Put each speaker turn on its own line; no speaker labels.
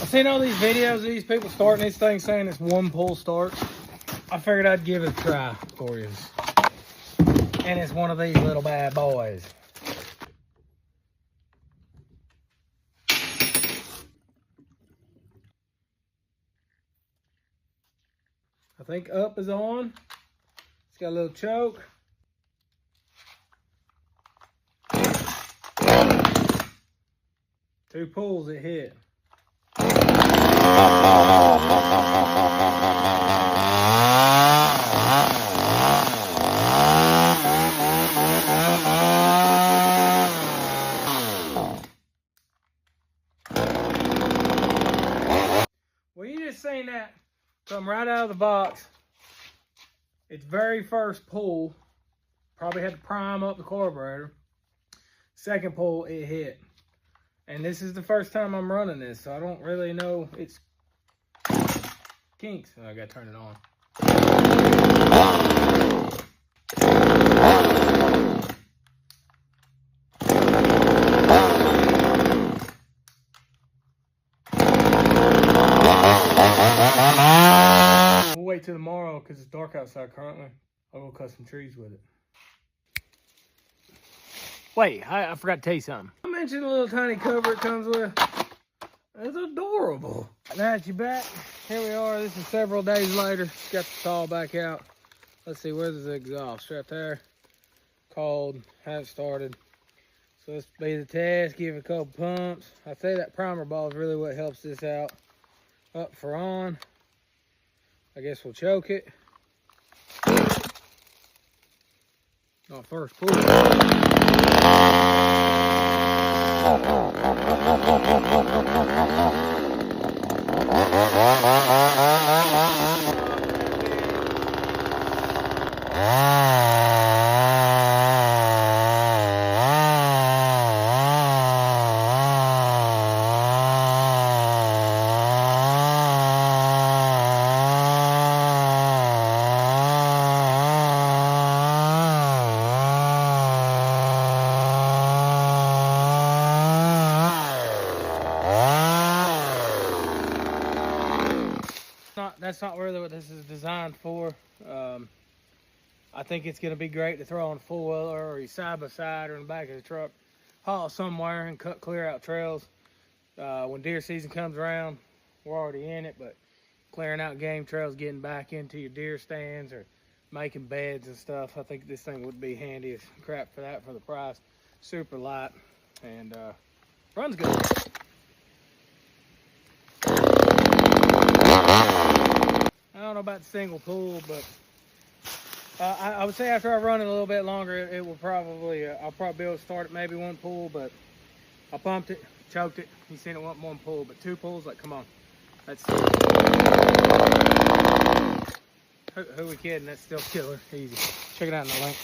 I've seen all these videos of these people starting these things saying it's one pull start. I figured I'd give it a try for you. And it's one of these little bad boys. I think up is on. It's got a little choke. Two pulls it hit. Well, you just seen that come right out of the box. Its very first pull, probably had to prime up the carburetor. Second pull, it hit. And this is the first time I'm running this, so I don't really know its kinks. Oh, I gotta turn it on. We'll wait till tomorrow because it's dark outside currently. I'll go cut some trees with it. Wait, I forgot to tell you something. I mentioned the little tiny cover it comes with. It's adorable. Now that you're back, here we are. This is several days later. Got the saw back out. Let's see, where's the exhaust? Right there. Cold, haven't started. So let's be the test, give it a couple pumps. I say that primer ball is really what helps this out. Up for on. I guess we'll choke it. Oh, first pull. That's not really what this is designed for. I think it's going to be great to throw on a four-wheeler or side by side or in the back of the truck, haul somewhere and clear out trails. When deer season comes around, we're already in it, but clearing out game trails, getting back into your deer stands or making beds and stuff, I think this thing would be handy as crap for that for the price. Super light and runs good. I don't know about the single pull, but I would say after I run it a little bit longer, it will probably, I'll probably be able to start at maybe one pull, but I pumped it, choked it. You seen it want one pull, but two pulls, like, come on. That's who we kidding? That's still killer. Easy. Check it out in the link.